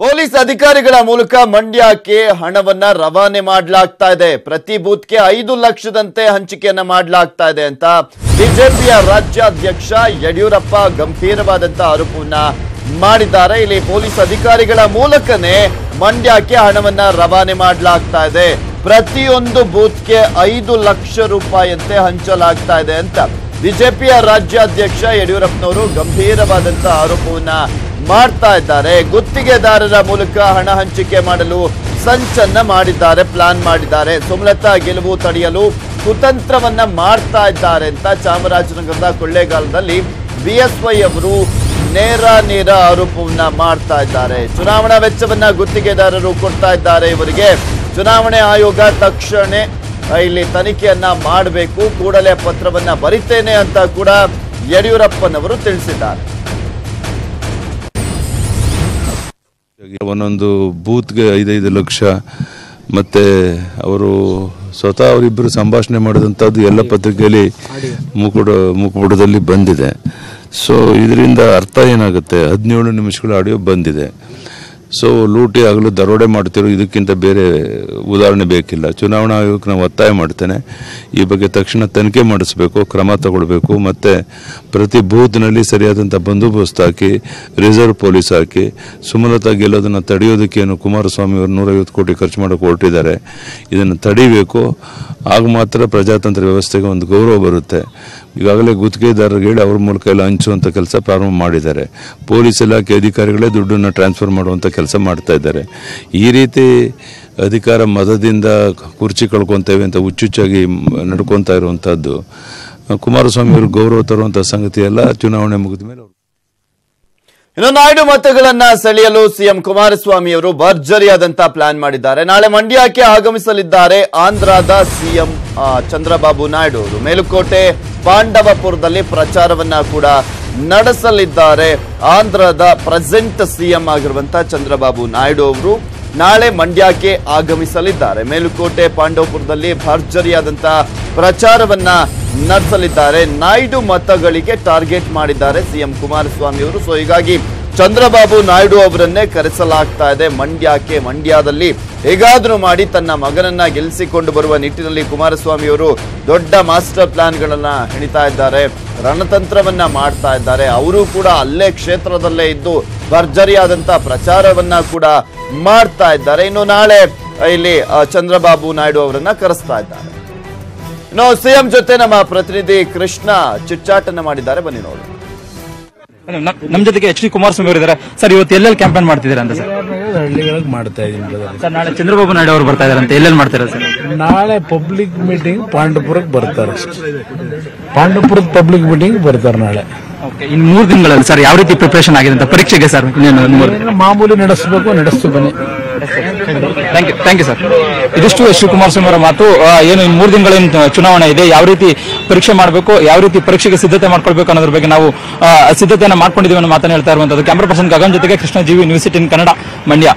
Police ಅಧಿಕಾರಿಗಳ ಮೂಲಕ ಮಂಡ್ಯಕ್ಕೆ ಹಣವನ್ನ ರವಾನೆ ಮಾಡಲಾಗ್ತಾ ಇದೆ. ಪ್ರತಿ ಬೂತ್ಗೆ 5 ಲಕ್ಷದಂತೆ ಹಂಚಿಕೆಯನ್ನ ಮಾಡಲಾಗ್ತಾ ಇದೆ ಅಂತ ಬಿಜೆಪಿಯ ರಾಜ್ಯಾಧ್ಯಕ್ಷ ಯಡಿಯೂರಪ್ಪ ಗಂಭೀರವಾದಂತ ಆರೋಪವನ್ನ ಮಾಡಿದ್ದಾರೆ. ಇಲ್ಲಿ ಪೊಲೀಸ್ ಅಧಿಕಾರಿಗಳ ಮೂಲಕನೇ ಮಂಡ್ಯಕ್ಕೆ ಹಣವನ್ನ ರವಾನೆ ಮಾಡಲಾಗ್ತಾ ಇದೆ. ಪ್ರತಿಯೊಂದು ಬೂತ್ಗೆ 5 ಲಕ್ಷ ರೂಪಾಯಿಯಂತೆ ಹಂಚಲಾಗ್ತಾ ಇದೆ ಅಂತ ಬಿಜೆಪಿಯ ರಾಜ್ಯಾಧ್ಯಕ್ಷ ಯಡಿಯೂರಪ್ಪನವರು ಗಂಭೀರವಾದಂತ ಆರೋಪವನ್ನ ಮಾಡ್ತಾ ಇದ್ದಾರೆ. ಗುತ್ತಿಗೆದಾರರ ಮೂಲಕ ಹಣ ಹಂಚಿಕೆ ಮಾಡಲು ಸಂಚನ್ನ ಮಾಡಿದ್ದಾರೆ, ಪ್ಲಾನ್ ಮಾಡಿದ್ದಾರೆ. ಸುಮಲತಾ ಗೆಲುವು ತಡೆಯಲು ಕುತಂತ್ರವನ್ನ ಮಾಡ್ತಾ ಇದ್ದಾರೆ ಅಂತ ಚಾಮರಾಜನಗರದ ಕೊಳ್ಳೇಗಾಲದಲ್ಲಿ ಬಿಎಸ್ವೈ ಅವರು ನೇರ ಆರೋಪವನ್ನ ಮಾಡ್ತಾ ಇದ್ದಾರೆ. ಚುನಾವಣಾ ವೆಚ್ಚವನ್ನ ಗುತ್ತಿಗೆದಾರರು ಕೊಡ್ತಾ ಇದ್ದಾರೆ. ಇವರಿಗೆ ಚುನಾವಣೆ ಆಯೋಗ ತಕ್ಷಣ ಇಲ್ಲಿ ತನಿಖೆಯನ್ನ ಮಾಡಬೇಕು, ಕೂಡಲೇ ಪತ್ರವನ್ನ ಬರಿತೇನೆ ಅಂತ ಕೂಡ ಯಡಿಯೂರಪ್ಪನವರು ತಿಳಿಸಿದ್ದಾರೆ. ಒಂದೊಂದು ಬೂತ್ಗೆ 5 ಲಕ್ಷ ಮತ್ತೆ ಅವರು ಸ್ವತಃ ಅವರಿಬ್ಬರು ಸಂಭಾಷಣೆ ಮಾಡಿದಂಥದ್ದು ಎಲ್ಲ ಪತ್ರಿಕೆಯಲ್ಲಿ ಮುಖಪುಟದಲ್ಲಿ ಬಂದಿದೆ. ಸೊ ಇದರಿಂದ ಅರ್ಥ ಏನಾಗುತ್ತೆ, 17 ನಿಮಿಷಗಳ ಆಡಿಯೋ ಬಂದಿದೆ. ಸೊ ಲೂಟಿ ಆಗಲು ದರೋಡೆ ಮಾಡ್ತಿರೋ ಇದಕ್ಕಿಂತ ಬೇರೆ ಉದಾಹರಣೆ ಬೇಕಿಲ್ಲ. ಚುನಾವಣಾ ಆಯೋಗಕ್ಕೆ ನಾವು ಒತ್ತಾಯ ಮಾಡ್ತೇನೆ, ಈ ಬಗ್ಗೆ ತಕ್ಷಣ ತನಿಖೆ ಮಾಡಿಸ್ಬೇಕು, ಕ್ರಮ ತಗೊಳ್ಬೇಕು. ಮತ್ತು ಪ್ರತಿ ಬೂತ್ನಲ್ಲಿ ಸರಿಯಾದಂಥ ಬಂದೋಬಸ್ತ್ ಹಾಕಿ, ರಿಸರ್ವ್ ಪೊಲೀಸ್ ಹಾಕಿ, ಸುಮಲತಾ ಗೆಲ್ಲೋದನ್ನು ತಡೆಯೋದಕ್ಕೇನು ಕುಮಾರಸ್ವಾಮಿ ಅವರು 150 ಕೋಟಿ ಖರ್ಚು ಮಾಡೋಕೆ ಹೊರಟಿದ್ದಾರೆ. ಇದನ್ನು ತಡಿಬೇಕು. ಆಗ ಮಾತ್ರ ಪ್ರಜಾತಂತ್ರ ವ್ಯವಸ್ಥೆಗೆ ಒಂದು ಗೌರವ ಬರುತ್ತೆ. ಈಗಾಗಲೇ ಗುತ್ತಿಗೆದಾರರಿಗೆ ಹೇಳಿ ಅವ್ರ ಮೂಲಕ ಎಲ್ಲ ಹಂಚುವಂಥ ಕೆಲಸ ಪ್ರಾರಂಭ ಮಾಡಿದ್ದಾರೆ. ಪೊಲೀಸ್ ಇಲಾಖೆ ಅಧಿಕಾರಿಗಳೇ ದುಡ್ಡನ್ನು ಟ್ರಾನ್ಸ್ಫರ್ ಮಾಡುವಂಥ ಕೆಲಸ ಮಾಡ್ತಾ ಇದ್ದಾರೆ. ಈ ರೀತಿ ಅಧಿಕಾರ ಮತದಿಂದ ಕುರ್ಚಿ ಕಳ್ಕೊತೇವೆ ಅಂತ ಹುಚ್ಚುಚ್ಚಾಗಿ ನಡ್ಕೊತಾ ಇರುವಂಥದ್ದು ಕುಮಾರಸ್ವಾಮಿ ಅವರು ಗೌರವ ತರುವಂಥ ಸಂಗತಿ ಎಲ್ಲ ಚುನಾವಣೆ ಮುಗಿದ ಮೇಲೆ. ಇನ್ನು ನಾಯ್ಡು ಮತಗಳನ್ನ ಸೆಳೆಯಲು ಸಿಎಂ ಕುಮಾರಸ್ವಾಮಿ ಅವರು ಭರ್ಜರಿಯಾದಂತ ಪ್ಲಾನ್ ಮಾಡಿದ್ದಾರೆ. ನಾಳೆ ಮಂಡ್ಯಕ್ಕೆ ಆಗಮಿಸಲಿದ್ದಾರೆ ಆಂಧ್ರದ ಸಿಎಂ ಚಂದ್ರಬಾಬು ನಾಯ್ಡು ಅವರು. ಮೇಲುಕೋಟೆ ಪಾಂಡವಪುರದಲ್ಲಿ ಪ್ರಚಾರವನ್ನ ಕೂಡ ನಡೆಸಲಿದ್ದಾರೆ. ಆಂಧ್ರದ ಪ್ರೆಸೆಂಟ್ ಸಿಎಂ ಆಗಿರುವಂತಹ ಚಂದ್ರಬಾಬು ನಾಯ್ಡು ಅವರು ನಾಳೆ ಮಂಡ್ಯಕ್ಕೆ ಆಗಮಿಸಲಿದ್ದಾರೆ. ಮೇಲುಕೋಟೆ ಪಾಂಡವಪುರದಲ್ಲಿ ಭರ್ಜರಿಯಾದಂತಹ ಪ್ರಚಾರವನ್ನ ನಡೆಸಲಿದ್ದಾರೆ. ನಾಯ್ಡು ಮತಗಳಿಗೆ ಟಾರ್ಗೆಟ್ ಮಾಡಿದ್ದಾರೆ ಸಿಎಂ ಕುಮಾರಸ್ವಾಮಿ ಅವರು. ಸೊ ಹೀಗಾಗಿ ಚಂದ್ರಬಾಬು ನಾಯ್ಡು ಅವರನ್ನೇ ಕರೆಸಲಾಗ್ತಾ ಇದೆ ಮಂಡ್ಯಕ್ಕೆ. ಮಂಡ್ಯದಲ್ಲಿ ಹೇಗಾದ್ರೂ ಮಾಡಿ ತನ್ನ ಮಗನನ್ನ ಗೆಲ್ಲಿಸಿಕೊಂಡು ಬರುವ ನಿಟ್ಟಿನಲ್ಲಿ ಕುಮಾರಸ್ವಾಮಿ ಅವರು ದೊಡ್ಡ ಮಾಸ್ಟರ್ ಪ್ಲಾನ್ಗಳನ್ನ ಹೆಣಿತಾ ಇದ್ದಾರೆ, ರಣತಂತ್ರವನ್ನ ಮಾಡ್ತಾ ಇದ್ದಾರೆ. ಅವರು ಕೂಡ ಅಲ್ಲೇ ಕ್ಷೇತ್ರದಲ್ಲೇ ಇದ್ದು ಭರ್ಜರಿಯಾದಂತ ಪ್ರಚಾರವನ್ನ ಕೂಡ ಮಾಡ್ತಾ ಇದ್ದಾರೆ. ಇನ್ನು ನಾಳೆ ಇಲ್ಲಿ ಚಂದ್ರಬಾಬು ನಾಯ್ಡು ಅವರನ್ನ ಕರೆಸ್ತಾ ಇದ್ದಾರೆ. ಇನ್ನು ಸಿಎಂ ಜೊತೆ ನಮ್ಮ ಪ್ರತಿನಿಧಿ ಕೃಷ್ಣ ಚಿಟ್ಚಾಟನ್ನ ಮಾಡಿದ್ದಾರೆ, ಬನ್ನಿ ನೋಡಿ. ನಮ್ಮ ಜೊತೆಗೆ ಎಚ್ ಡಿ ಕುಮಾರಸ್ವಾಮಿ ಅವರು ಇದ್ದಾರೆ. ಸರ್, ಇವತ್ತು ಎಲ್ಲೆಲ್ಲಿ ಕ್ಯಾಂಪೇನ್ ಮಾಡ್ತಿದ್ದೀರಾ ಅಂತ? ಸರ್, ಹಳ್ಳಿಗಳಿಗೆ ಮಾಡ್ತಾ ಇದೀನಿ ಸರ್. ನಾಳೆ ಚಂದ್ರಬಾಬು ನಾಯ್ಡು ಅವರು ಬರ್ತಾ ಇದಾರೆ ಅಂತ, ಎಲ್ಲೆಲ್ಲಿ ಮಾಡ್ತಾರೆ ಸರ್? ನಾಳೆ ಪಬ್ಲಿಕ್ ಮೀಟಿಂಗ್ ಪಾಂಡವಪುರಕ್ಕೆ ಬರ್ತಾರೆ. ಪಾಂಡವಪುರದ ಪಬ್ಲಿಕ್ ಮೀಟಿಂಗ್ ಬರ್ತಾರೆ ನಾಳೆ. ಇನ್ನು 3 ದಿನಗಳಲ್ಲಿ ಸರ್ ಯಾವ ರೀತಿ ಪ್ರಿಪರೇಷನ್ ಆಗಿದೆ ಅಂತ ಪರೀಕ್ಷೆಗೆ ಸರ್? ಮಾಮೂಲಿ ನಡೆಸಬೇಕು ಬನ್ನಿ. Thank you sir. ಇದಿಷ್ಟು ಎಚ್ ಡಿ ಕುಮಾರಸ್ವಾಮಿ ಅವರ ಮಾತು. ಏನು 3 ದಿನಗಳಿಂದ ಚುನಾವಣೆ ಇದೆ, ಯಾವ ರೀತಿ ಪರೀಕ್ಷೆ ಮಾಡಬೇಕು, ಯಾವ ರೀತಿ ಪರೀಕ್ಷೆಗೆ ಸಿದ್ಧತೆ ಮಾಡ್ಕೊಳ್ಬೇಕು ಅನ್ನೋದ್ರ ಬಗ್ಗೆ ನಾವು ಸಿದ್ಧತೆಯನ್ನು ಮಾಡ್ಕೊಂಡಿದ್ದೀವಿ ಅನ್ನೋ ಮಾತನ್ನು ಹೇಳ್ತಾ ಇರುವಂತದ್ದು. ಕ್ಯಾಮರಾ ಪರ್ಸನ್ ಗಗನ್ ಜೊತೆಗೆ ಕೃಷ್ಣ, ಜಿವಿ ನ್ಯೂಸ್ 18 ಕನ್ನಡ, ಮಂಡ್ಯ.